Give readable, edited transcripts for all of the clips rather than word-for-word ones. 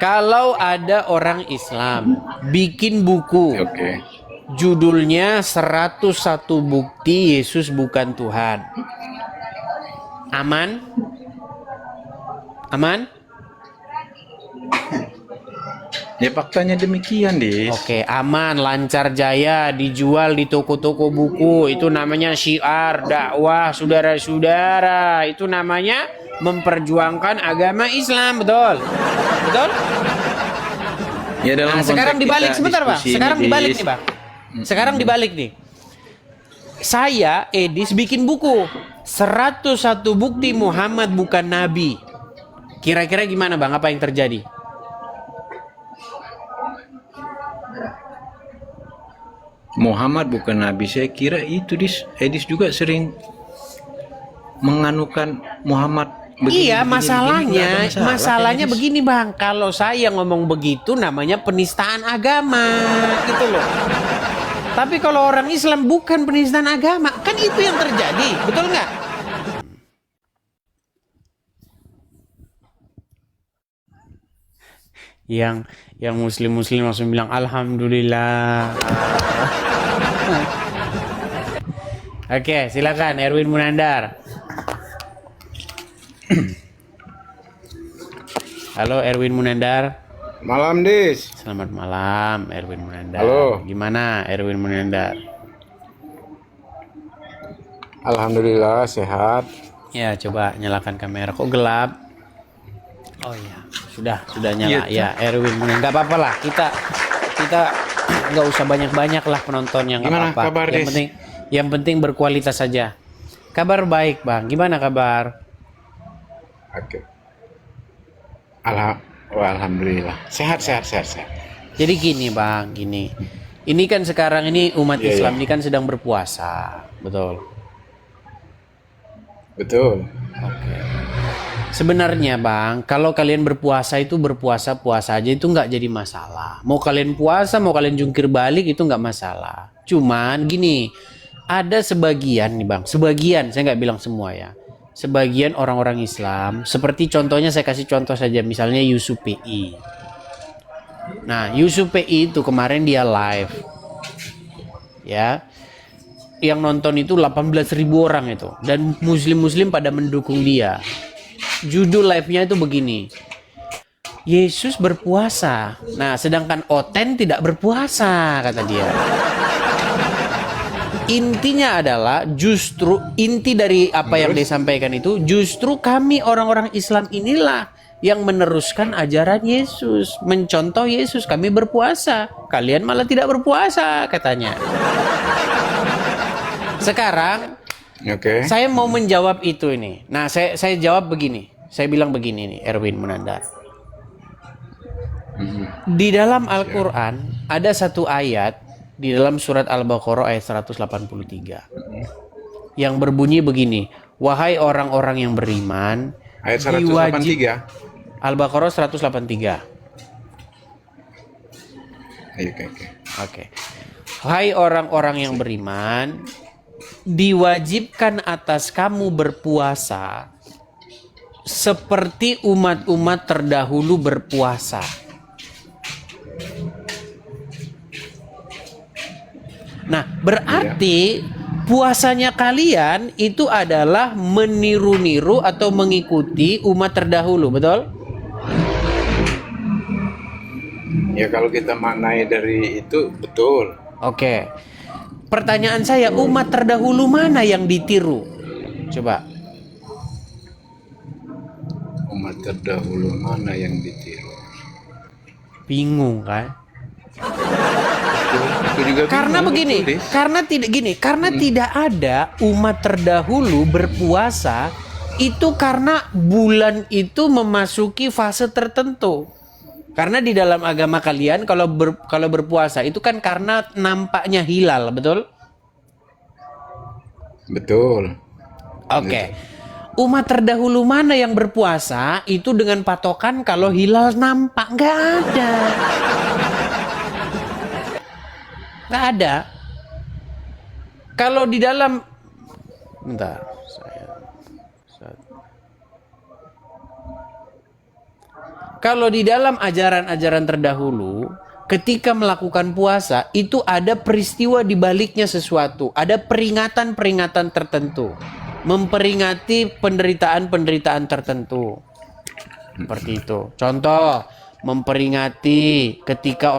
Kalau ada orang Islam bikin buku, Oke. judulnya 101 Bukti Yesus Bukan Tuhan. Aman? Aman? Ya faktanya demikian, Dis. Oke, aman, lancar jaya, dijual di toko-toko buku. Itu namanya syiar dakwah, saudara-saudara. Itu namanya memperjuangkan agama Islam, betul? Betul? Ya dalam Nah, sekarang konteks dibalik kita sebentar, Bang. diskusi ini, Sekarang dibalik Dis. nih, Bang. Sekarang dibalik nih. Saya, Edis, bikin buku 101 Bukti Muhammad Bukan Nabi. Kira-kira gimana, Bang? Apa yang terjadi? Muhammad bukan nabi. Saya kira itu, Dis. Edis juga sering menganukan Muhammad begini, Iya, begini, masalahnya, begini. Nggak ada masalah, masalahnya Edis. begini, Bang. Kalau saya ngomong begitu namanya penistaan agama, gitu loh. Tapi kalau orang Islam bukan penistaan agama, kan itu yang terjadi, betul nggak? Yang muslim langsung bilang alhamdulillah. Oke, silakan Erwin Munandar. Halo Erwin Munandar. Malam, Dis. Selamat malam Erwin Munandar. Halo. Gimana Erwin Munandar? Alhamdulillah sehat. Ya, coba nyalakan kamera. Kok gelap? Oh iya, sudah nyala. Ya, Erwin Munandar. Enggak apa-apa lah. Kita nggak usah banyak-banyak lah penontonnya, nggak Gimana apa-apa. kabar, Dis? Yang penting berkualitas saja. Kabar baik, Bang. Gimana kabar? Oke. Alhamdulillah. Sehat. Jadi gini, Bang, gini. Ini kan sekarang ini umat Iya, Islam iya. ini kan sedang berpuasa, betul? Betul. Oke. Sebenarnya, Bang, kalau kalian berpuasa itu berpuasa aja itu nggak jadi masalah. Mau kalian puasa, mau kalian jungkir balik itu nggak masalah. Cuman gini, ada sebagian nih, Bang. Sebagian, saya nggak bilang semua ya. Sebagian orang-orang Islam, seperti contohnya saya kasih contoh saja, misalnya Yusuf PI. Nah, Yusuf PI itu kemarin dia live, ya, yang nonton itu 18.000 orang itu, dan muslim-muslim pada mendukung dia. Judul live-nya itu begini, Yesus berpuasa. Nah, sedangkan Oten tidak berpuasa, kata dia. Intinya adalah justru inti dari apa yang disampaikan itu justru kami orang-orang Islam inilah yang meneruskan ajaran Yesus, mencontoh Yesus. Kami berpuasa, kalian malah tidak berpuasa, katanya. Sekarang Oke. saya mau menjawab itu ini. Nah, saya jawab begini. Saya bilang begini nih, Erwin Munandar. Di dalam Al-Quran ada satu ayat di dalam surat Al-Baqarah ayat 183 yang berbunyi begini, wahai orang-orang yang beriman, Ayat 183. Al-Baqarah 183. Oke. Oke. Hai orang-orang yang beriman, diwajibkan atas kamu berpuasa seperti umat-umat terdahulu berpuasa. Nah, berarti puasanya kalian itu adalah meniru-niru atau mengikuti umat terdahulu, betul? Ya kalau kita maknai dari itu betul. Oke. Pertanyaan saya, umat terdahulu mana yang ditiru? Coba. Umat terdahulu mana yang ditiru? Bingung kan? Itu juga Karena bingung, begini, betul, Dis. karena tidak ada umat terdahulu berpuasa itu karena bulan itu memasuki fase tertentu. Karena di dalam agama kalian kalau berpuasa itu kan karena nampaknya hilal, betul? Betul. Oke. Umat terdahulu mana yang berpuasa itu dengan patokan kalau hilal nampak? Nggak ada. Nggak ada. Kalau di dalam, bentar, Kalau di dalam ajaran-ajaran terdahulu, ketika melakukan puasa, itu ada peristiwa di baliknya sesuatu. Ada peringatan-peringatan tertentu. Memperingati penderitaan-penderitaan tertentu. Seperti itu. Contoh, memperingati ketika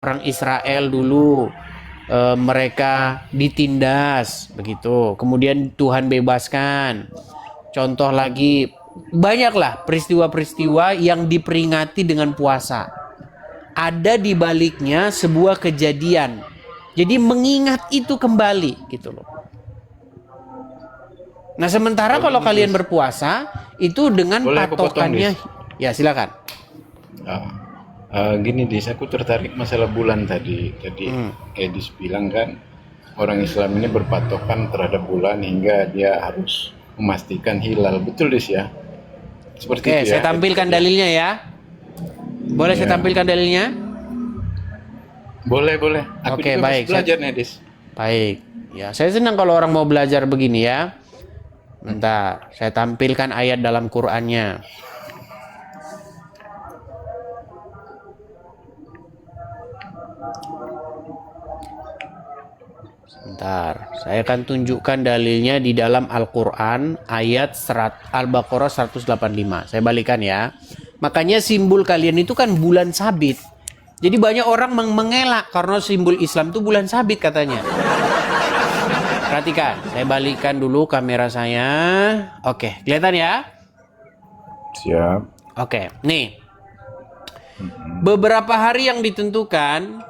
orang Israel dulu mereka ditindas. Begitu. Kemudian Tuhan bebaskan. Contoh lagi, banyaklah peristiwa-peristiwa yang diperingati dengan puasa. Ada di baliknya sebuah kejadian. Jadi mengingat itu kembali gitu loh. Nah, sementara kalau kalian berpuasa itu dengan Boleh aku potong, patokannya, Dis? ya silakan. Gini Dis, aku tertarik masalah bulan tadi. Tadi Edis bilang kan orang Islam ini berpatokan terhadap bulan hingga dia harus memastikan hilal. Betul Dis ya? Seperti Oke, itu ya. saya tampilkan dalilnya ya. Boleh saya tampilkan dalilnya? Boleh. Aku Oke, juga baik. masih belajar nih Dis. Baik. Ya, saya senang kalau orang mau belajar begini ya. Bentar, saya tampilkan ayat dalam Qur'annya. Sebentar, saya akan tunjukkan dalilnya di dalam Al-Quran ayat Al-Baqarah 185. Saya balikan ya. Makanya simbol kalian itu kan bulan sabit. Jadi banyak orang mengelak karena simbol Islam itu bulan sabit katanya. Perhatikan, saya balikan dulu kamera saya. Oke, kelihatan ya? Siap. Oke, nih. Beberapa hari yang ditentukan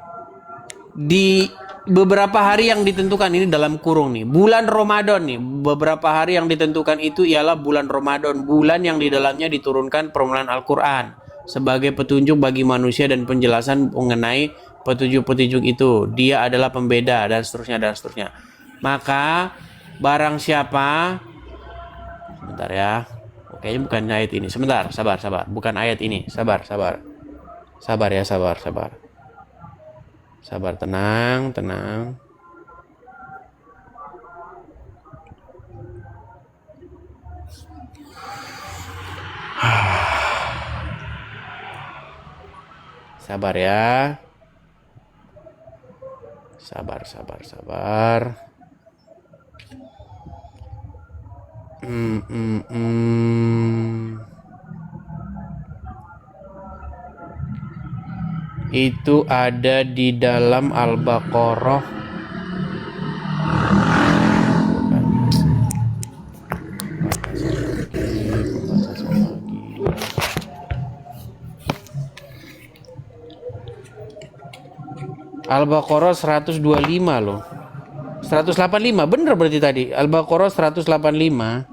ini dalam kurung nih. Bulan Ramadan nih. Beberapa hari yang ditentukan itu ialah bulan Ramadan, bulan yang di dalamnya diturunkan permulaan Al-Qur'an sebagai petunjuk bagi manusia dan penjelasan mengenai petunjuk-petunjuk itu. Dia adalah pembeda dan seterusnya. Maka barang siapa, sebentar ya. Kayaknya bukan ayat ini. Sebentar, sabar. Bukan ayat ini. Sabar. Sabar ya. Sabar, tenang. Sabar ya. Sabar. Itu ada di dalam Al-Baqarah. Al-Baqarah 125 loh. 185 bener berarti tadi. Al-Baqarah 185.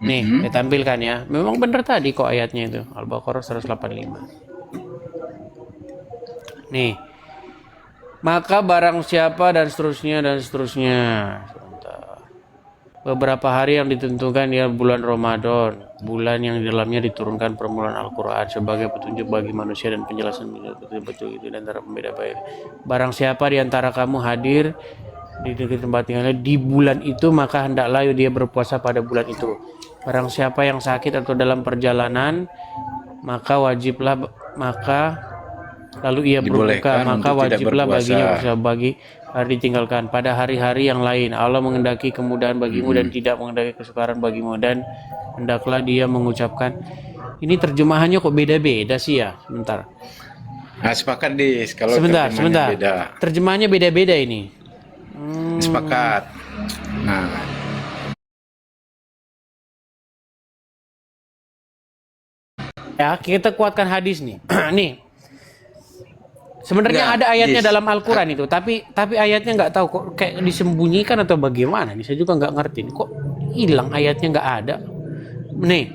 Nih, saya tampilkan ya. Memang bener tadi kok ayatnya itu. Al-Baqarah 185. Nih. Maka barang siapa dan seterusnya. Sebentar. Beberapa hari yang ditentukan ya bulan Ramadan, bulan yang di dalamnya diturunkan permulaan Al-Qur'an sebagai petunjuk bagi manusia dan penjelasan betul itu dan antara pembeda baik. Barang siapa di antara kamu hadir di tempat tinggalnya di bulan itu, maka hendaklah dia berpuasa pada bulan itu. Barang siapa yang sakit atau dalam perjalanan, maka lalu ia berbuka, maka wajiblah baginya berpuasa bagi hari ditinggalkan pada hari-hari yang lain. Allah mengendaki kemudahan bagimu dan tidak mengendaki kesukaran bagimu, dan hendaklah dia mengucapkan. Ini terjemahannya kok beda-beda sih ya. Sebentar. Nah, sepakat Dis, kalau Sebentar. beda. Terjemahannya beda-beda ini. Sepakat. Nah, ya, kita kuatkan hadis nih. Nih. Sebenarnya ada ayatnya dalam Al-Quran itu, tapi ayatnya nggak tahu kok kayak disembunyikan atau bagaimana nih. Saya juga nggak ngerti. Kok hilang ayatnya nggak ada. Nih.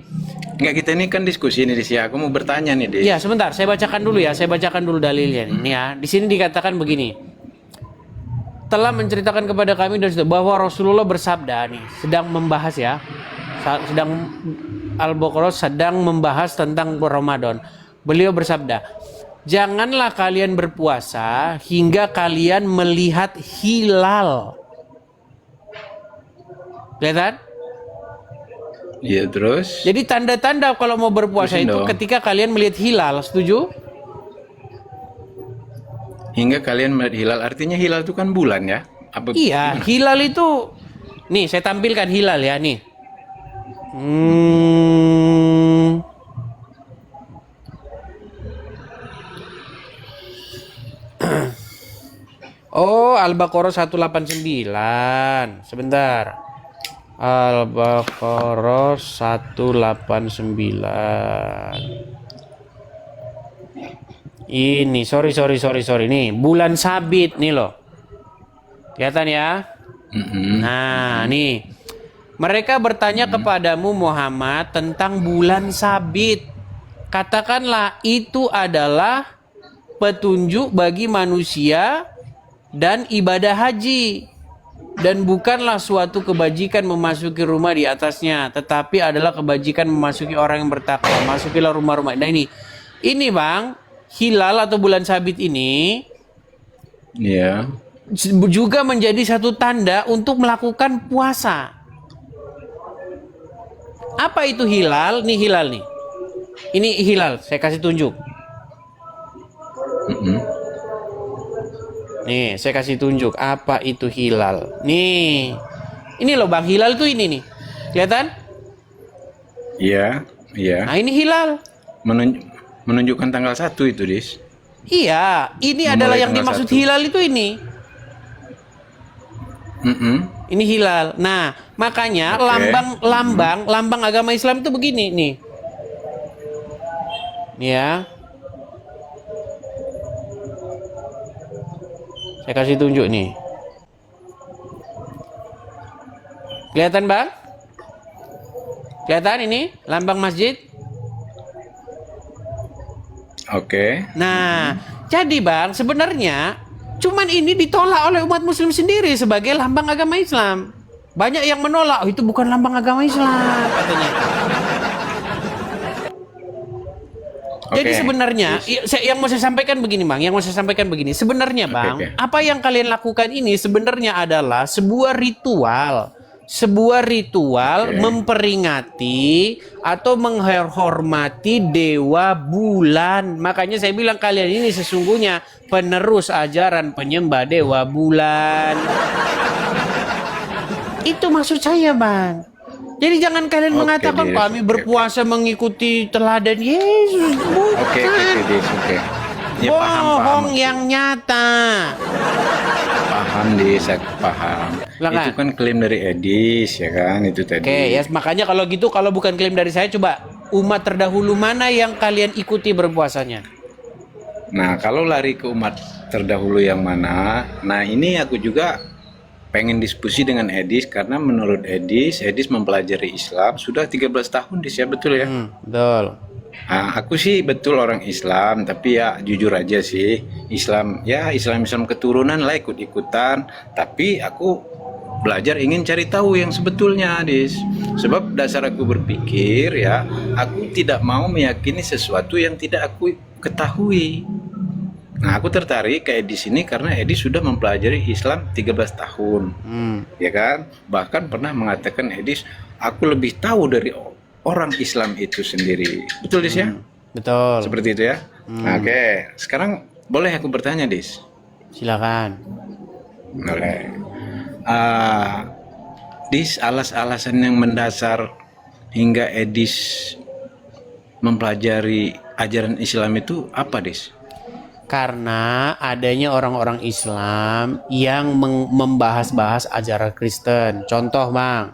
Nggak, kita ini kan diskusi nih Dis ya. Aku mau bertanya nih Dis. Iya, sebentar. Saya bacakan dulu ya. Saya bacakan dulu dalilnya nih ya. Di sini dikatakan begini. Telah menceritakan kepada kami bahwa Rasulullah bersabda nih, sedang membahas ya. Al-Baqarah sedang membahas tentang Ramadan. Beliau bersabda, janganlah kalian berpuasa hingga kalian melihat hilal. Kelihatan? Iya terus. Jadi tanda-tanda kalau mau berpuasa Terusin itu dong. ketika kalian melihat hilal, setuju? Hingga kalian melihat hilal, artinya hilal itu kan bulan ya? Apa? Iya, gimana? hilal itu, nih saya tampilkan hilal ya nih. Oh, Al-Baqarah 189. Sebentar. Al-Baqarah 189. Ini, sorry. Nih, bulan sabit nih loh. Kelihatan ya? Mm-mm. Nah, nih. Mereka bertanya kepadamu Muhammad tentang bulan sabit. Katakanlah itu adalah petunjuk bagi manusia dan ibadah haji. Dan bukanlah suatu kebajikan memasuki rumah di atasnya, tetapi adalah kebajikan memasuki orang yang bertakwa. Masukilah rumah-rumah. Nah ini bang, hilal atau bulan sabit ini Iya. juga menjadi satu tanda untuk melakukan puasa. Apa itu hilal? Nih hilal nih. Ini hilal, saya kasih tunjuk. Mm-mm. Nih, saya kasih tunjuk apa itu hilal. Nih. Ini loh Bang, hilal tuh ini nih. Kelihatan? Iya, iya. Nah, ini hilal. Menunjukkan tanggal 1 itu, Dis. Iya, ini Memulai adalah yang tanggal dimaksud 1. hilal itu ini. Mm-mm. Ini hilal. Nah, makanya Oke. lambang agama Islam itu begini nih. Nih ya. Saya kasih tunjuk nih. Kelihatan Bang? Kelihatan ini lambang masjid? Oke. Nah, jadi Bang, sebenarnya cuman ini ditolak oleh umat muslim sendiri sebagai lambang agama Islam. Banyak yang menolak, oh, itu bukan lambang agama Islam katanya. Jadi Oke. sebenarnya Yes. yang mau saya sampaikan begini Bang, sebenarnya Bang, Oke. apa yang kalian lakukan ini sebenarnya adalah sebuah ritual. Oke. Memperingati atau menghormati dewa bulan. Makanya saya bilang kalian ini sesungguhnya penerus ajaran penyembah dewa bulan. Itu maksud saya, Bang. Jadi jangan kalian Oke, mengatakan Dis. kami Oke, berpuasa mengikuti teladan Yesus. Oke, Dis. Oke. Ya, Bohong paham. yang nyata. Paham, Dis. Aku paham. Lah kan? Itu kan klaim dari Edis, ya kan? Itu tadi. Oke, ya makanya kalau gitu, kalau bukan klaim dari saya, coba umat terdahulu mana yang kalian ikuti berpuasanya? Nah, kalau lari ke umat terdahulu yang mana? Nah, ini aku juga pengen diskusi dengan Edis karena menurut Edis mempelajari Islam sudah 13 tahun, Dis, ya, betul ya? Betul. Nah, aku sih betul orang Islam, tapi ya jujur aja sih, Islam keturunan lah ikut-ikutan, tapi aku belajar ingin cari tahu yang sebetulnya, Dis. Sebab dasar aku berpikir ya, aku tidak mau meyakini sesuatu yang tidak aku ketahui. Nah, aku tertarik ke Edis ini karena Edis sudah mempelajari Islam 13 tahun. Ya kan? Bahkan pernah mengatakan Edis, aku lebih tahu dari orang Islam itu sendiri. Betul, Dis, ya? Betul. Seperti itu ya? Nah, oke. Sekarang boleh aku bertanya, Dis? Silakan. Boleh. Dis, alasan yang mendasar hingga Edis mempelajari ajaran Islam itu apa, Dis? Karena adanya orang-orang Islam yang membahas-bahas ajaran Kristen. Contoh, Bang.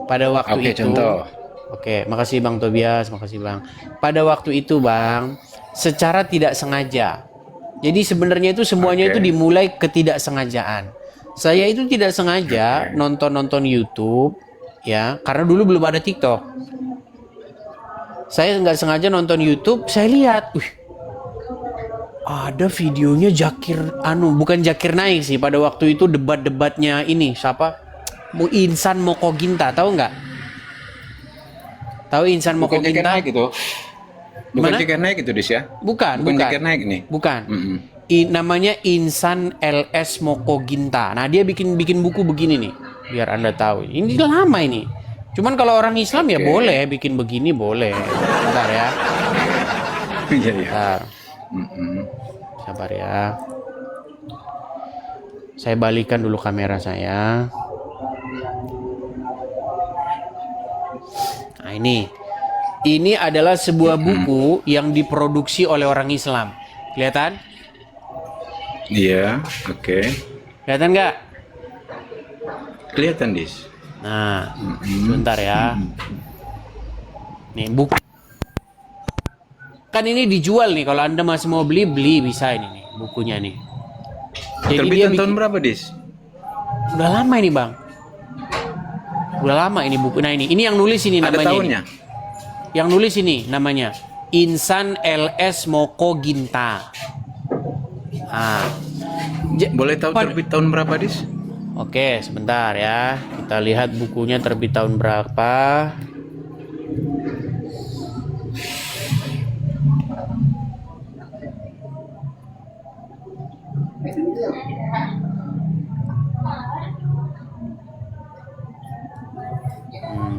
Pada waktu Oke, itu. contoh. Oke, makasih Bang Tobias, makasih Bang. Pada waktu itu, Bang, secara tidak sengaja. Jadi sebenarnya itu semuanya Oke. itu dimulai ketidaksengajaan. Saya itu tidak sengaja nonton YouTube, ya, karena dulu belum ada TikTok. Saya nggak sengaja nonton YouTube, saya lihat, ada videonya bukan Zakir Naik sih. Pada waktu itu debat-debatnya ini siapa? Insan Moko Ginta, tahu nggak? Tahu Insan Moko Bukan Zakir Ginta? Naik itu. Bukan Mana? Zakir Naik itu, Dis, ya? Bukan. Zakir Naik nih. Bukan. Mm-mm. Namanya Insan LS Moko Ginta. Nah, dia bikin buku begini nih, biar Anda tahu. Ini lama ini. Cuman kalau orang Islam ya Oke. boleh bikin begini, boleh. Bentar ya. Iya, iya. Bentar. Mm-mm. Sabar ya. Saya balikan dulu kamera saya. Nah ini. Ini adalah sebuah buku yang diproduksi oleh orang Islam. Kelihatan? Iya, oke. Kelihatan nggak? Kelihatan, Dis. Nah, sebentar ya. Nih buku. Kan ini dijual nih. Kalau Anda masih mau beli, beli bisa ini nih bukunya nih. Jadi dia Terbitan tahun bikin, berapa, Dis? udah lama ini bang. Udah lama ini buku. Nah ini yang nulis ini Ada namanya. tahunnya? Ini. Yang nulis ini namanya Insan LS Moko Ginta. Ah, Boleh tahu terbit tahun berapa, Dis? Oke, sebentar ya. Kita lihat bukunya terbit tahun berapa.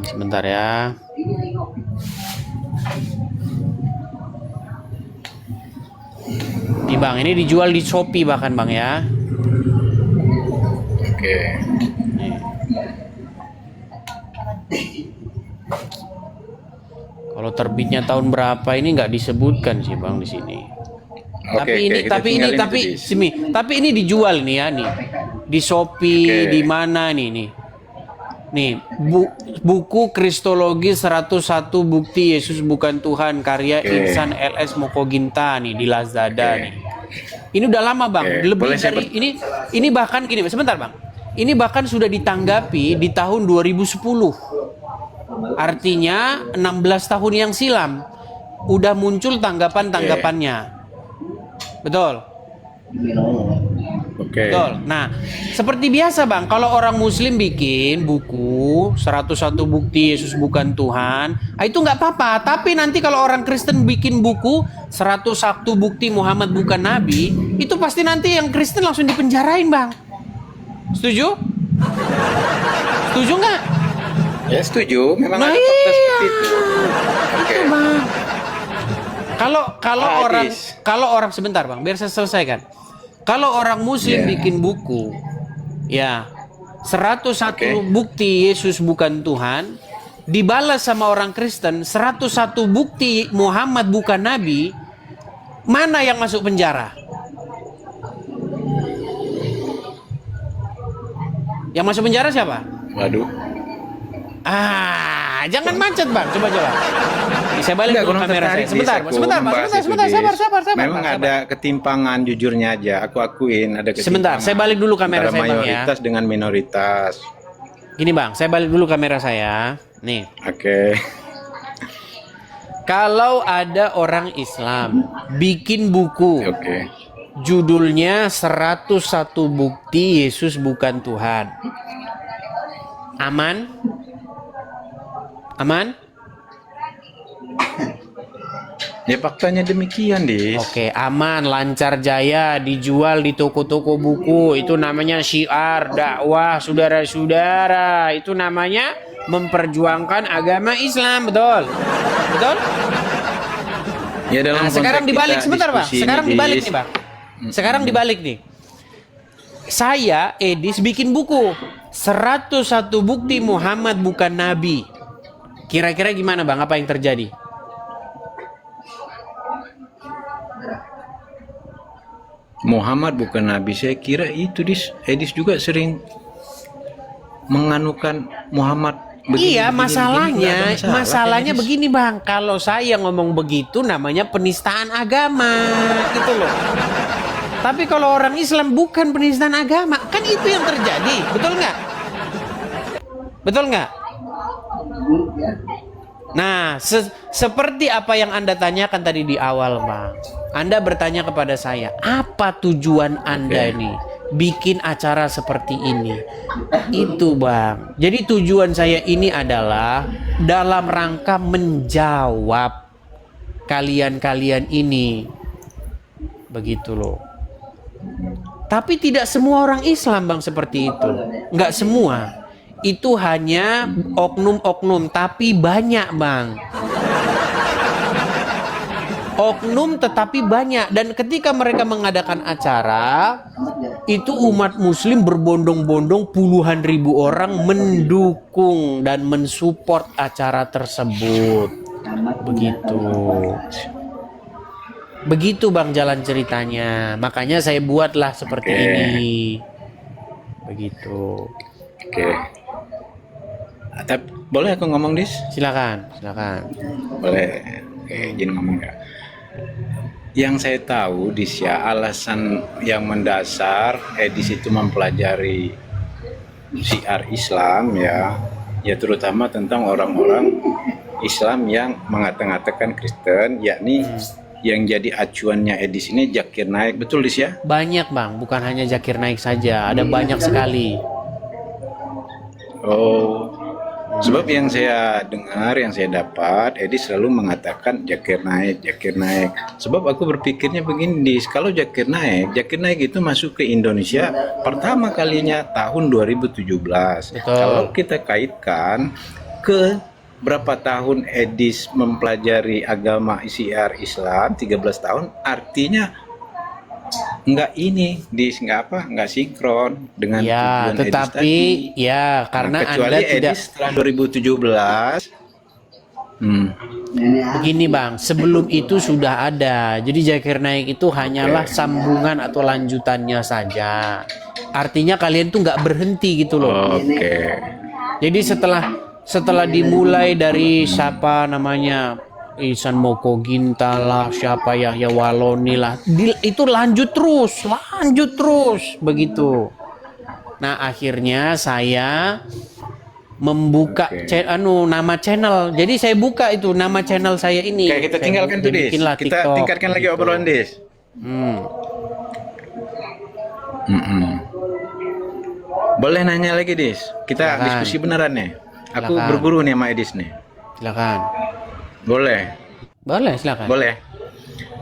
Sebentar ya. Nih bang, ini dijual di Shopee bahkan bang ya. Oke. Nih. Kalau terbitnya tahun berapa ini nggak disebutkan sih bang di sini. Oke, kita tinggalin itu, Dis. Tapi ini dijual nih ya nih di Shopee, Oke. di mana nih. Nih, buku Kristologi 101 Bukti Yesus Bukan Tuhan karya Oke. Insan LS Moko Ginta nih di Lazada Oke. nih. Ini udah lama bang, Oke. lebih Boleh saya dari ini bahkan gini, sebentar bang. Ini bahkan sudah ditanggapi di tahun 2010. Artinya 16 tahun yang silam udah muncul tanggapan-tanggapannya. Betul. Oke. Betul. Nah, seperti biasa Bang, kalau orang muslim bikin buku 101 bukti Yesus bukan Tuhan, itu nggak apa-apa. Tapi nanti kalau orang Kristen bikin buku 101 bukti Muhammad bukan Nabi, itu pasti nanti yang Kristen langsung dipenjarain Bang. Setuju? Setuju nggak? Ya setuju, memang Nah, ada fakta iya. seperti itu. Oke. Itu Bang. Hadis. Kalau orang sebentar Bang, biar saya selesaikan. Kalau orang muslim Yeah. bikin buku ya 101 Oke. bukti Yesus bukan Tuhan, dibalas sama orang Kristen 101 bukti Muhammad bukan Nabi, mana yang masuk penjara? Yang masuk penjara siapa? Waduh. Jangan macet Bang, coba. Saya balik Enggak, dulu kurang kamera saya. tertarik, Dis, Sebentar, aku sebentar, Bang, membahas itu, sebentar, Dis. sabar. Memang Bang, sabar. ada ketimpangan jujurnya aja. Aku akuin ada ketimpangan. Sebentar, saya balik dulu kamera antara saya, Bang, ya. mayoritas dengan minoritas. Gini Bang, saya balik dulu kamera saya. Nih, Oke. kalau ada orang Islam bikin buku Oke. judulnya 101 bukti Yesus bukan Tuhan. Aman? Aman? Ya faktanya demikian, Dis. Oke, aman, lancar jaya, dijual di toko-toko buku. Itu namanya syiar dakwah, saudara-saudara. Itu namanya memperjuangkan agama Islam, betul? Betul? Ya dalam Nah, sekarang konteks dibalik kita sebentar, Bang. diskusi Sekarang ini, dibalik Dis. nih, Bang. Sekarang dibalik nih. Saya, Edis, bikin buku 101 bukti Muhammad bukan Nabi. Kira-kira gimana, Bang? Apa yang terjadi? Muhammad bukan nabi. Saya kira itu, Dis. Edis juga sering menganukan Muhammad begini, Iya, begini, masalahnya, begini. Nggak ada masalah, Edis. begini, Bang. Kalau saya ngomong begitu namanya penistaan agama, gitu loh. Tapi kalau orang Islam bukan penistaan agama, kan itu yang terjadi, betul nggak? Betul nggak? Nah, seperti apa yang Anda tanyakan tadi di awal, Bang. Anda bertanya kepada saya, apa tujuan Anda Oke. ini bikin acara seperti ini? Itu, Bang. Jadi tujuan saya ini adalah dalam rangka menjawab kalian-kalian ini. Begitu loh. Tapi tidak semua orang Islam, Bang, seperti itu. Nggak semua. itu hanya oknum-oknum, tapi banyak bang. Oknum tetapi banyak, dan ketika mereka mengadakan acara itu umat muslim berbondong-bondong puluhan ribu orang mendukung dan mensupport acara tersebut. Begitu bang jalan ceritanya, makanya saya buatlah seperti ini. Begitu. Oke. Tapi boleh aku ngomong, Dis? Silakan. Boleh. Oke, izin ngomong ya. Yang saya tahu, Dis, ya, alasan yang mendasar Edis itu mempelajari syiar Islam ya terutama tentang orang-orang Islam yang mengata-ngatakan Kristen, yakni yang jadi acuannya Edis ini Zakir Naik, betul, Dis, ya? Banyak bang, bukan hanya Zakir Naik saja, ada banyak sekali. Oh, sebab yang saya dengar, yang saya dapat, Edis selalu mengatakan Zakir Naik. Sebab aku berpikirnya begini, Dis, kalau Zakir Naik itu masuk ke Indonesia pertama kalinya tahun 2017. Betul. Kalau kita kaitkan ke berapa tahun Edis mempelajari agama syiar Islam, 13 tahun, artinya nggak sinkron dengan tujuan tetapi Edis tadi. Ya karena kecuali Anda tidak Edis setelah 2017. Begini bang, sebelum itu sudah ada. Jadi Zakir Naik itu hanyalah sambungan atau lanjutannya saja. Artinya kalian tuh nggak berhenti gitu loh. Oke. Jadi setelah dimulai dari siapa namanya, Ihsan Moko Gintala, siapa Yahya Waloni lah, itu lanjut terus begitu. Nah akhirnya saya membuka nama channel. Jadi saya buka itu nama channel saya ini. Kayak kita tinggalkan tuh, Dis. Kita tingkatkan lagi obrolan, Dis. Boleh nanya lagi, Dis? Kita Silakan. diskusi beneran nih. Aku Silakan. berguru nih sama Edis nih. Silakan. Boleh, Silakan. boleh.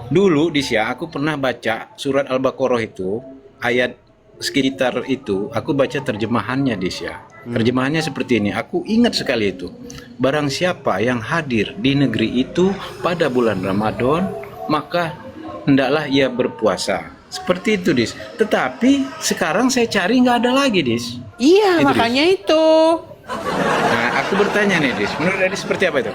Dulu, Dis, ya, aku pernah baca surat Al-Baqarah itu, ayat sekitar itu, aku baca terjemahannya, Dis, ya. Terjemahannya seperti ini, aku ingat sekali itu. Barang siapa yang hadir di negeri itu pada bulan Ramadan, maka hendaklah ia berpuasa. Seperti itu, Dis. Tetapi sekarang saya cari nggak ada lagi, Dis. Iya, Itu, makanya itu. Nah, aku bertanya nih, Dis. Menurut Edis seperti apa itu?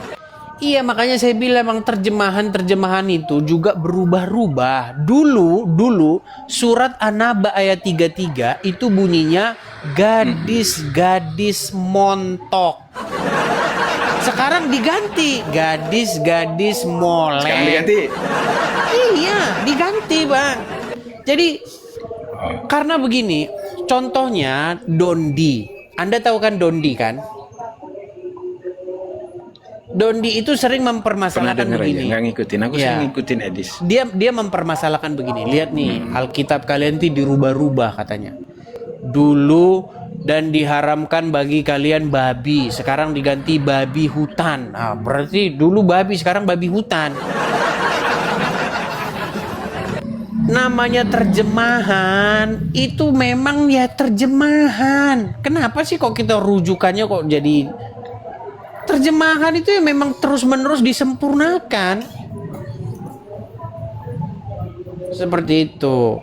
Iya, makanya saya bilang memang terjemahan itu juga berubah-ubah. Dulu surat An-Naba ayat 33 itu bunyinya gadis-gadis montok. Sekarang diganti gadis-gadis molek. Sekarang diganti. Iya, diganti, Bang. Jadi karena begini, contohnya Dondi. Anda tahu kan Dondi kan? Dondi itu sering mempermasalahkan begini. Nggak ngikutin, aku sering ngikutin Edis. Dia mempermasalahkan begini. Lihat nih, Alkitab kalian tuh dirubah-rubah katanya. Dulu dan diharamkan bagi kalian babi, sekarang diganti babi hutan. Nah, berarti dulu babi, sekarang babi hutan. Namanya terjemahan itu memang ya terjemahan. Kenapa sih kok kita rujukannya kok jadi terjemahan itu ya memang terus-menerus disempurnakan. Seperti itu.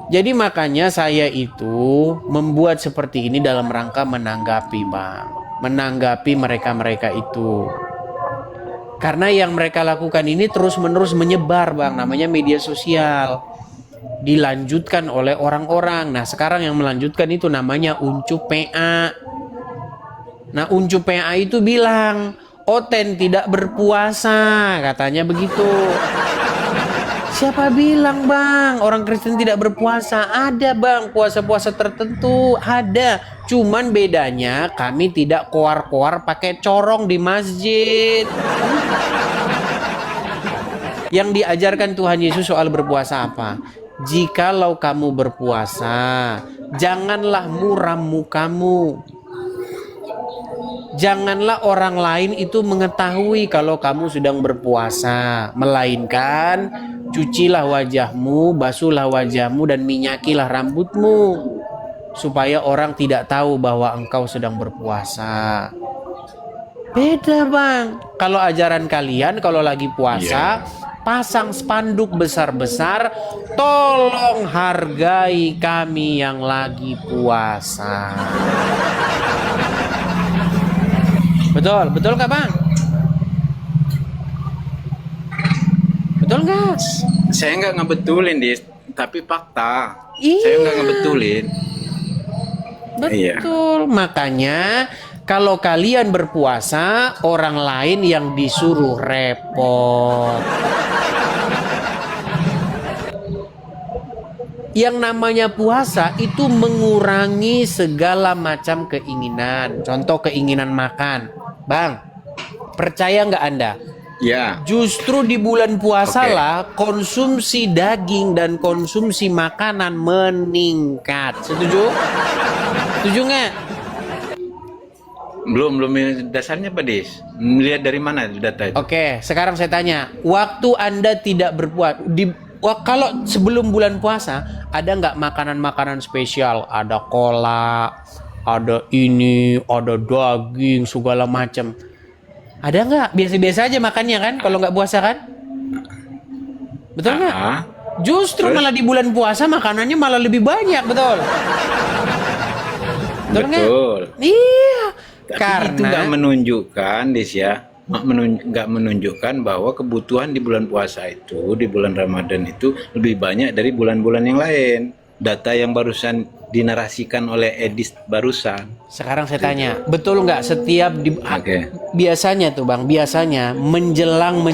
Jadi makanya saya itu membuat seperti ini dalam rangka menanggapi, Bang. Menanggapi mereka-mereka itu. Karena yang mereka lakukan ini terus-menerus menyebar, Bang. Namanya media sosial. Dilanjutkan oleh orang-orang. Nah, sekarang yang melanjutkan itu namanya Uncup PA. Nah, Uncup PA itu bilang, Oten tidak berpuasa, katanya begitu. Siapa bilang, Bang, orang Kristen tidak berpuasa? Ada, Bang, puasa-puasa tertentu ada. Cuman bedanya kami tidak koar-koar pakai corong di masjid. Yang diajarkan Tuhan Yesus soal berpuasa apa? Jikalau kamu berpuasa, janganlah muram mukamu. Janganlah orang lain itu mengetahui kalau kamu sedang berpuasa, melainkan cucilah wajahmu, basuhlah wajahmu dan minyakilah rambutmu. supaya orang tidak tahu bahwa engkau sedang berpuasa. Beda bang. Kalau ajaran kalian kalau lagi puasa pasang spanduk besar-besar, tolong hargai kami yang lagi puasa. Betul nggak bang? Betul nggak? Saya nggak ngebetulin, Dis, tapi fakta. Iya. Saya nggak ngebetulin. Betul. Makanya kalau kalian berpuasa, orang lain yang disuruh repot. Yang namanya puasa itu mengurangi segala macam keinginan. Contoh keinginan makan. Bang, percaya nggak Anda? Ya. Justru di bulan puasa lah konsumsi daging dan konsumsi makanan meningkat. Setuju? Setuju nggak? Belum dasarnya apa, Dis? Melihat dari mana data itu? Oke, sekarang saya tanya, waktu Anda tidak berpuasa, kalau sebelum bulan puasa, ada nggak makanan-makanan spesial? Ada kolak, ada ini, ada daging, segala macam. Ada nggak? Biasa-biasa aja makannya kan, kalau nggak puasa kan? Betul nggak? Justru malah di bulan puasa makanannya malah lebih banyak, betul? Betul. Iya. Tapi Karena itu nggak menunjukkan, Dis ya, nggak menunjukkan bahwa kebutuhan di bulan puasa itu, di bulan Ramadan itu lebih banyak dari bulan-bulan yang lain. Data yang barusan dinarasikan oleh Edis barusan. sekarang saya tanya, betul nggak setiap biasanya tuh bang, biasanya menjelang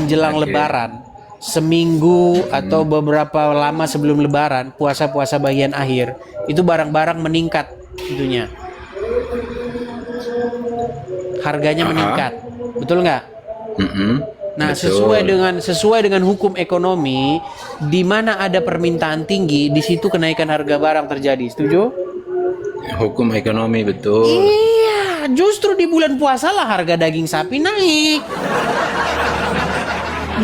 Lebaran, seminggu atau beberapa lama sebelum Lebaran, puasa-puasa bagian akhir, itu barang-barang meningkat itunya. Harganya meningkat, betul nggak? Nah, betul. sesuai dengan hukum ekonomi, di mana ada permintaan tinggi, di situ kenaikan harga barang terjadi. Setuju? Hukum ekonomi, betul. Iya, justru di bulan puasa lah harga daging sapi naik.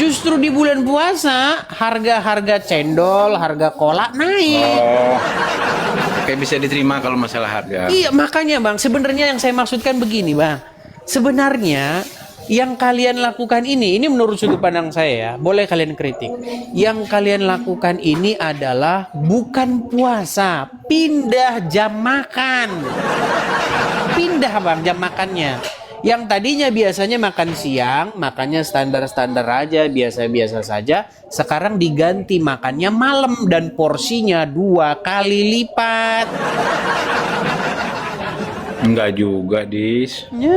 Justru di bulan puasa harga cendol, harga kolak naik. Oke, bisa diterima kalau masalah harga. Iya, makanya bang, sebenarnya yang saya maksudkan begini bang. Sebenarnya yang kalian lakukan ini menurut sudut pandang saya ya, boleh kalian kritik. Yang kalian lakukan ini adalah bukan puasa, pindah jam makan. Pindah bang jam makannya. Yang tadinya biasanya makan siang, makannya standar-standar aja, biasa-biasa saja. Sekarang diganti makannya malam dan porsinya 2 kali lipat. Enggak juga, Dis. Ya.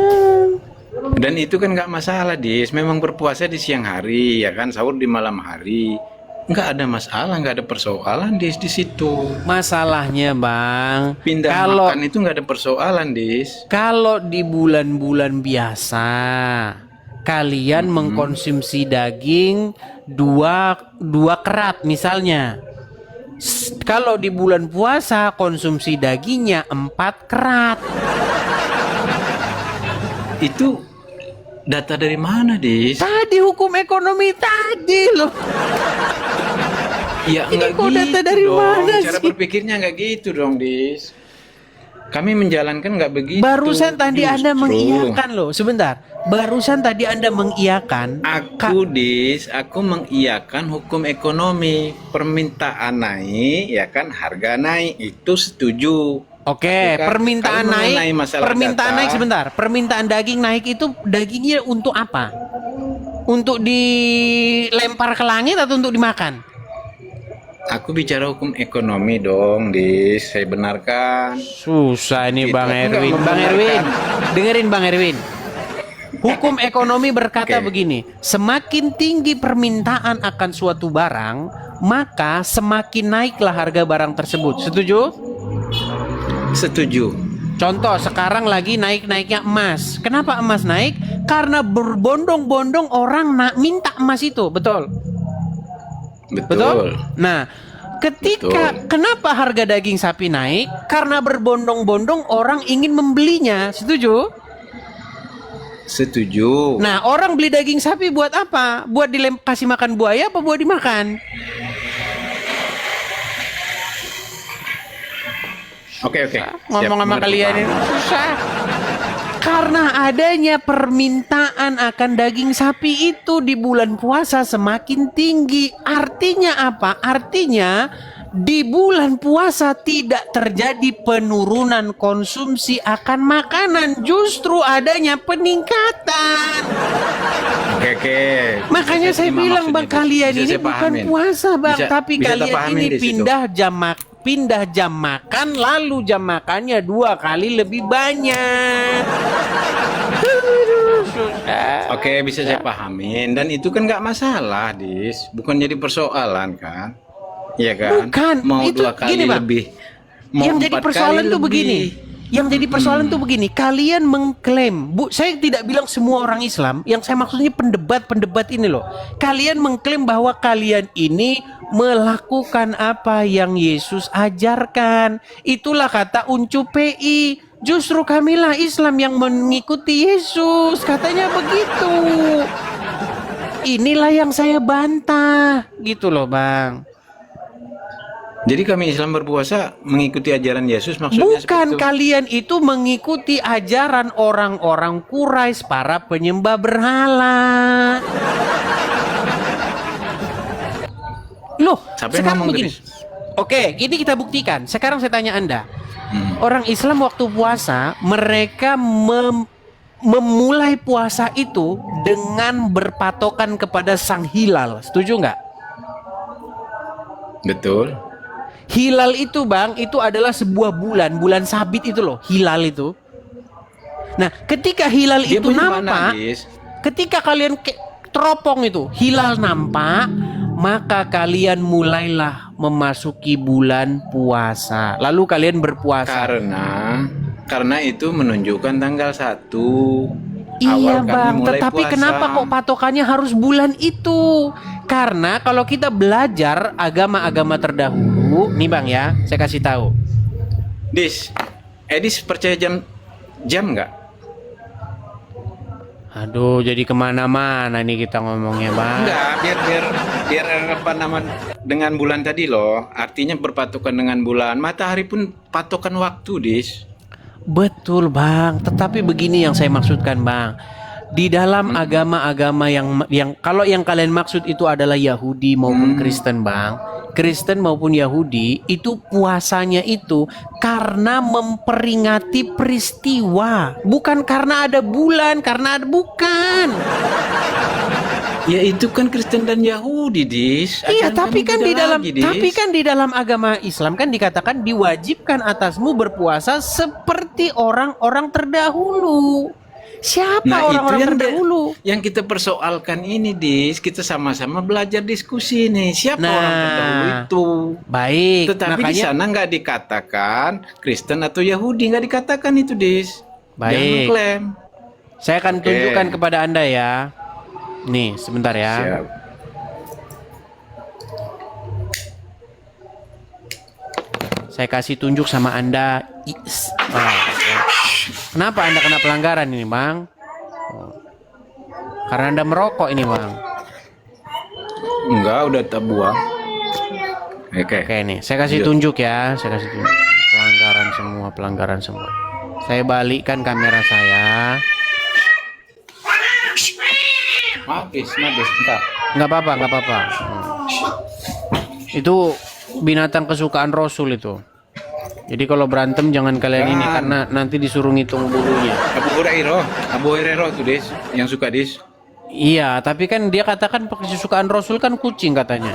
Dan itu kan nggak masalah, Dis. Memang berpuasa di siang hari, ya kan, sahur di malam hari. Nggak ada masalah, nggak ada persoalan, Dis, di situ. Masalahnya bang, Pindah makan itu nggak ada persoalan, Dis. kalau di bulan-bulan biasa kalian mengkonsumsi daging dua kerat misalnya. Kalau di bulan puasa konsumsi dagingnya 4 kerat. Itu data dari mana, Dis? Tadi hukum ekonomi tadi loh. Ya Ini enggak kok gitu data dari dong. mana Cara sih? berpikirnya enggak gitu dong, Dis. Kami menjalankan enggak begitu. Barusan tadi Anda justru. mengiyakan loh. Sebentar. Barusan tadi Anda mengiyakan. Aku mengiyakan hukum ekonomi. Permintaan naik, ya kan, harga naik, itu setuju. Oke, Kan? permintaan Kalau mengenai naik. masalah Permintaan data, naik sebentar. Permintaan daging naik itu dagingnya untuk apa? Untuk dilempar ke langit atau untuk dimakan? Aku bicara hukum ekonomi dong, Dis. Saya benarkan. Susah ini Gitu. Bang Aku nggak Erwin. Bang membenarkan. Erwin, dengerin Bang Erwin. Hukum ekonomi berkata begini, semakin tinggi permintaan akan suatu barang, maka semakin naiklah harga barang tersebut. Setuju? Setuju. Contoh, sekarang lagi naik-naiknya emas. Kenapa emas naik? Karena berbondong-bondong orang minta emas itu, betul? Betul? Nah, kenapa harga daging sapi naik? Karena berbondong-bondong orang ingin membelinya. Setuju? Setuju. Nah, orang beli daging sapi buat apa? Buat kasih makan buaya apa buat dimakan? Oke. Ngomong Siap, sama mengerti, kalian paham. ini susah. Karena adanya permintaan akan daging sapi itu di bulan puasa semakin tinggi. Artinya apa? Artinya di bulan puasa tidak terjadi penurunan konsumsi akan makanan, justru adanya peningkatan. Oke. Makanya saya terima bilang bang, maksudnya, kalian bisa ini saya bukan pahamin. puasa bang, Bisa- tapi bisa kalian terpahamin ini di situ. pindah jam makan, lalu jam makannya 2 kali lebih banyak. Aduh, susah. Oke, bisa saya pahamin, dan itu kan nggak masalah, Dis. Bukan jadi persoalan kan? Iya kan? Bukan, Mau itu 2 kali gini, Bang. lebih. Mau Yang jadi 4 persoalan kali tuh lebih. begini. Yang jadi persoalan tuh begini, kalian mengklaim, saya tidak bilang semua orang Islam, yang saya maksudnya pendebat ini loh. Kalian mengklaim bahwa kalian ini melakukan apa yang Yesus ajarkan. Itulah kata Uncu PI. Justru kamilah Islam yang mengikuti Yesus, katanya begitu. Inilah yang saya bantah, gitu loh bang. Jadi kami Islam berpuasa mengikuti ajaran Yesus, maksudnya Bukan, seperti itu. kalian itu mengikuti ajaran orang-orang Quraisy, para penyembah berhala. Loh, Siapa yang sekarang ngomong, begini. Chris? Oke, ini kita buktikan. Sekarang saya tanya Anda. Hmm. Orang Islam waktu puasa, mereka memulai puasa itu dengan berpatokan kepada sang hilal. Setuju nggak? Betul. Hilal itu bang, itu adalah sebuah bulan sabit itu loh, hilal itu. Nah, ketika hilal Dia itu punya mana, nampak, Dis? ketika kalian teropong itu, hilal nampak, maka kalian mulailah memasuki bulan puasa. Lalu kalian berpuasa. Karena itu menunjukkan tanggal 1. Iya Awal kami bang, mulai tetapi puasa. kenapa kok patokannya harus bulan itu? Karena kalau kita belajar agama-agama terdahulu, nih bang ya, saya kasih tahu. Edis percaya jam nggak? Aduh, jadi kemana-mana nih kita ngomongnya bang. Enggak, biar apa nama dengan bulan tadi loh. Artinya berpatokan dengan bulan. Matahari pun patokan waktu, Dis. Betul bang, tetapi begini yang saya maksudkan bang. Di dalam agama-agama yang kalau yang kalian maksud itu adalah Yahudi maupun Kristen bang, Kristen maupun Yahudi itu puasanya itu karena memperingati peristiwa, bukan karena ada bulan, karena ada bukan. Ya itu kan Kristen dan Yahudi, Dis. Iya, Ajaran tapi kami kan beda di dalam lagi, Dis. tapi kan di dalam agama Islam kan dikatakan diwajibkan atasmu berpuasa seperti orang-orang terdahulu. Siapa Nah, orang-orang terdahulu? yang kita persoalkan ini, Dis. Kita sama-sama belajar diskusi nih. Siapa Nah, orang terdahulu itu? Baik, Tetapi di makanya sana nggak dikatakan Kristen atau Yahudi, nggak dikatakan itu, Dis. Jangan Baik. mengklaim. saya akan Oke. tunjukkan kepada Anda ya. Nih, sebentar ya. Siap. Saya kasih tunjuk sama Anda. Kenapa Anda kena pelanggaran ini, Bang? Oh. Karena Anda merokok ini, Bang. Enggak, udah tak buang. Oke. Oke nih, saya kasih Lanjut. tunjuk ya. Saya kasih tunjuk. Pelanggaran semua. Saya balikkan kamera saya. Maaf, bentar. Nggak apa-apa. Itu binatang kesukaan Rasul itu. Jadi kalau berantem jangan kalian ini karena nanti disuruh ngitung bulunya. Abu Hurairah tuh, Dis, yang suka, Dis. Iya, tapi kan dia katakan kesukaan Rasul kan kucing katanya.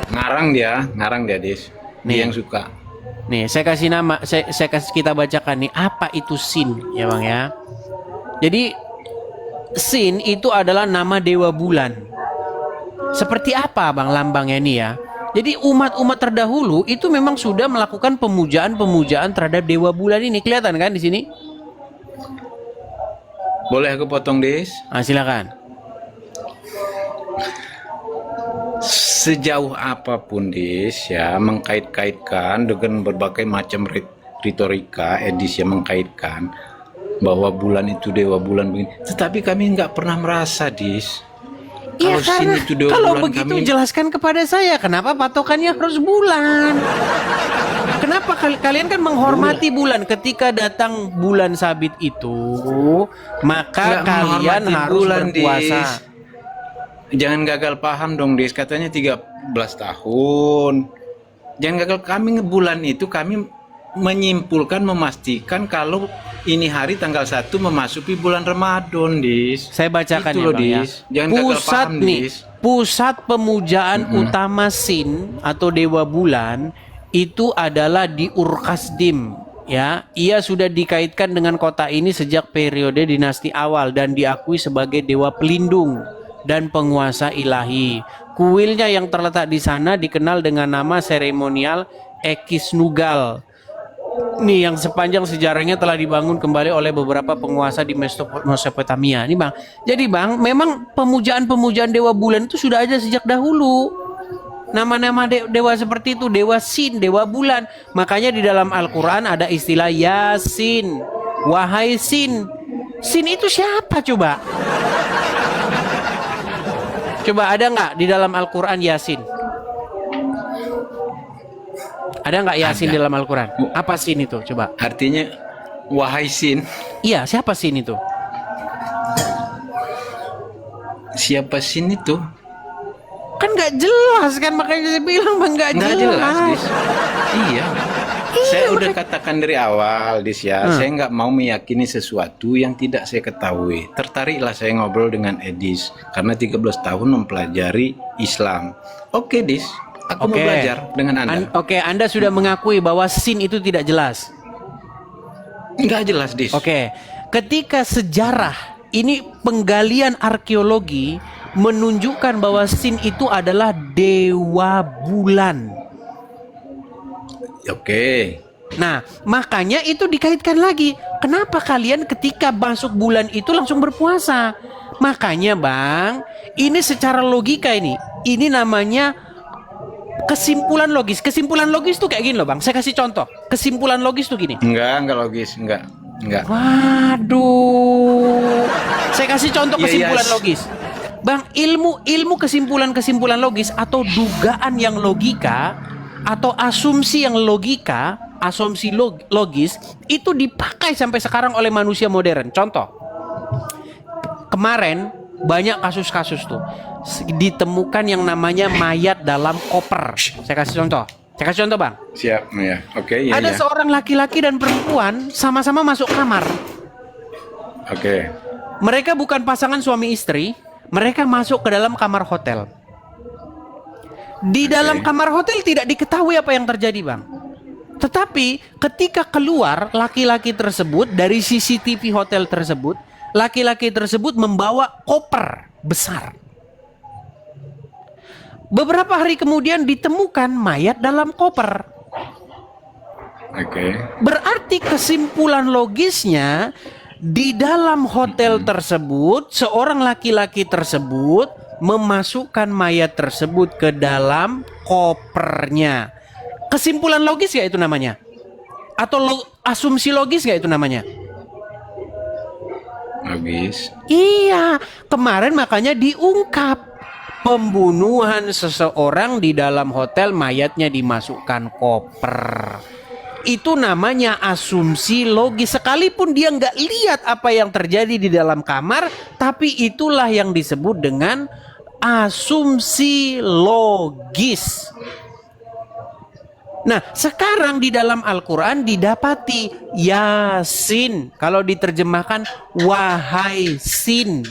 Ngarang dia, Dis. Nih. Dia yang suka. Nih, saya kasih nama, saya kasih kita bacakan nih apa itu Sin, ya Bang ya. Jadi Sin itu adalah nama dewa bulan. Seperti apa Bang lambangnya nih ya? Jadi umat-umat terdahulu itu memang sudah melakukan pemujaan terhadap dewa bulan ini. Kelihatan kan di sini? Boleh aku potong, Dis? Nah, silakan. Sejauh apapun, Dis, ya, mengkait-kaitkan dengan berbagai macam retorika, Edis yang mengkaitkan bahwa bulan itu dewa bulan begini. Tetapi kami nggak pernah merasa, Dis, Iya, Kalau sin karena itu 2 kalau bulan begitu kami jelaskan kepada saya kenapa patokannya harus bulan. Kenapa kalian kan menghormati bulan ketika datang bulan sabit itu, maka nggak kalian menghormati harus bulan, berpuasa. Dis. Jangan gagal paham dong, Dis. Katanya 13 tahun. Jangan gagal, kami bulan itu kami menyimpulkan, memastikan kalau ini hari tanggal 1 memasuki bulan Ramadan, Dis. Saya bacakan Itu ya loh, Bang ya. Dis. Jangan gagal Pusat paham, nih, Dis. pusat pemujaan utama Sin atau dewa bulan itu adalah di Urkasdim. Ya, ia sudah dikaitkan dengan kota ini sejak periode dinasti awal dan diakui sebagai dewa pelindung dan penguasa ilahi. Kuilnya yang terletak di sana dikenal dengan nama seremonial Ekisnugal. Nih yang sepanjang sejarahnya telah dibangun kembali oleh beberapa penguasa di Mesopotamia. Nih Bang. Jadi Bang, memang pemujaan-pemujaan dewa bulan itu sudah ada sejak dahulu. Nama-nama dewa seperti itu, dewa Sin, dewa bulan. Makanya di dalam Al-Qur'an ada istilah Yasin. Wahai Sin. Sin itu siapa coba? Coba ada nggak di dalam Al-Quran Yasin? Ada nggak Yasin Ada. di dalam Al-Quran? Apa Sin itu? Coba. Artinya wahai sin. Iya, siapa Sin itu? Siapa sin itu? Kan nggak jelas kan, makanya saya bilang Bang nggak Nggak jelas. jelas, Dis. Iya. Saya udah katakan dari awal, Dis ya. Saya nggak mau meyakini sesuatu yang tidak saya ketahui. Tertariklah saya ngobrol dengan Edis karena 13 tahun mempelajari Islam. Oke, Dis. Aku mau Oke. belajar dengan Anda. Oke, Anda sudah mengakui bahwa Sin itu tidak jelas. Nggak jelas, Dis. Oke, ketika sejarah ini penggalian arkeologi menunjukkan bahwa Sin itu adalah dewa bulan. Oke. Nah, makanya itu dikaitkan lagi. Kenapa kalian ketika masuk bulan itu langsung berpuasa? Makanya Bang, ini secara logika ini namanya kesimpulan logis. Kesimpulan logis tuh kayak gini loh Bang. Saya kasih contoh. Kesimpulan logis tuh gini. Nggak logis. Nggak. Waduh. Saya kasih contoh Iya, kesimpulan yes. logis. Bang, ilmu kesimpulan logis atau dugaan yang logika atau asumsi yang logika, asumsi logis itu dipakai sampai sekarang oleh manusia modern. Contoh. Kemarin banyak kasus-kasus tuh ditemukan yang namanya mayat dalam koper. Saya kasih contoh. Bang. Siap, ya. Oke, iya. Ada Ya. seorang laki-laki dan perempuan sama-sama masuk kamar. Oke. Mereka bukan pasangan suami istri, mereka masuk ke dalam kamar hotel. Di dalam kamar hotel tidak diketahui apa yang terjadi, Bang. Tetapi ketika keluar laki-laki tersebut dari CCTV hotel tersebut, laki-laki tersebut membawa koper besar. Beberapa hari kemudian ditemukan mayat dalam koper. Oke. Berarti kesimpulan logisnya di dalam hotel tersebut seorang laki-laki tersebut memasukkan mayat tersebut ke dalam kopernya. Kesimpulan logis gak itu namanya? Atau asumsi logis gak itu namanya? Logis. Iya, kemarin makanya diungkap pembunuhan seseorang di dalam hotel, mayatnya dimasukkan koper. Itu namanya asumsi logis. Sekalipun dia nggak lihat apa yang terjadi di dalam kamar, tapi itulah yang disebut dengan asumsi logis. Nah, sekarang di dalam Al-Quran didapati Yasin. Kalau diterjemahkan wahai Sin.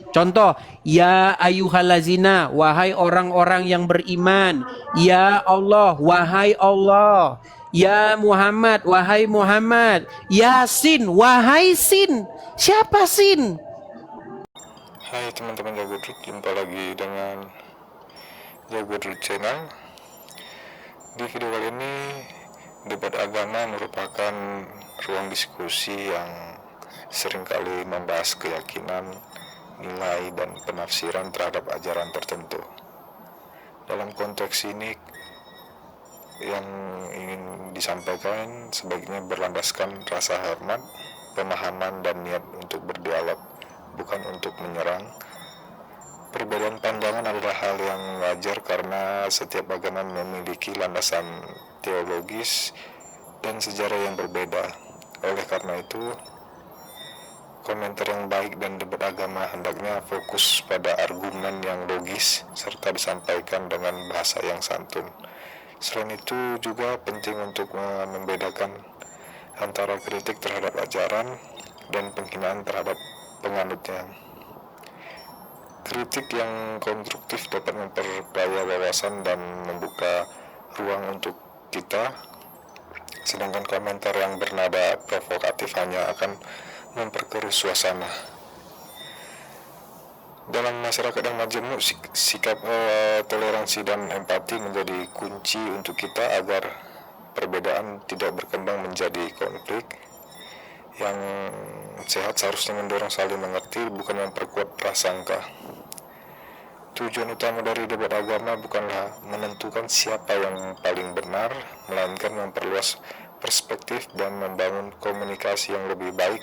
Contoh, ya ayyuhallazina, wahai orang-orang yang beriman. Ya Allah, wahai Allah. Ya Muhammad, wahai Muhammad. Yasin, wahai Sin. Siapa Sin? Hai teman-teman Jagodruk, jumpa lagi dengan Jagodruk Channel. Di video kali ini, debat agama merupakan ruang diskusi yang seringkali membahas keyakinan, nilai, dan penafsiran terhadap ajaran tertentu. Dalam konteks ini, yang ingin disampaikan sebaiknya berlandaskan rasa hormat, pemahaman, dan niat untuk berdialog, bukan untuk menyerang, Perbedaan pandangan adalah hal yang wajar karena setiap agama memiliki landasan teologis dan sejarah yang berbeda. Oleh karena itu, komentar yang baik dan debat agama hendaknya fokus pada argumen yang logis serta disampaikan dengan bahasa yang santun. Selain itu juga penting untuk membedakan antara kritik terhadap ajaran dan penghinaan terhadap penganutnya. Kritik yang konstruktif dapat memperkaya wawasan dan membuka ruang untuk kita, sedangkan komentar yang bernada provokatif hanya akan memperkeruh suasana. Dalam masyarakat yang majemuk, sikap toleransi dan empati menjadi kunci untuk kita agar perbedaan tidak berkembang menjadi konflik. Yang sehat seharusnya mendorong saling mengerti, bukan memperkuat prasangka. Tujuan utama dari debat agama bukanlah menentukan siapa yang paling benar, melainkan memperluas perspektif dan membangun komunikasi yang lebih baik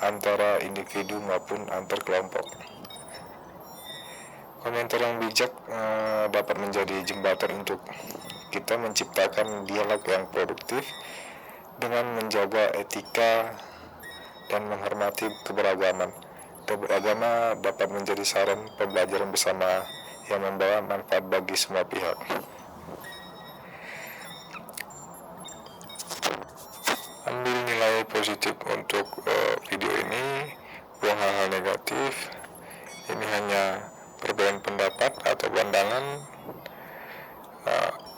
antara individu maupun antar kelompok. Komentar yang bijak dapat menjadi jembatan untuk kita menciptakan dialog yang produktif dengan menjaga etika dan menghormati keberagaman. Debat agama dapat menjadi saran pembelajaran bersama yang membawa manfaat bagi semua pihak. Ambil nilai positif untuk video ini, buang hal-hal negatif. Ini hanya perbedaan pendapat atau pandangan.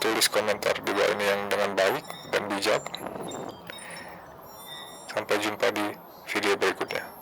Tulis komentar di bawah ini yang dengan baik dan bijak. Sampai jumpa di video berikutnya.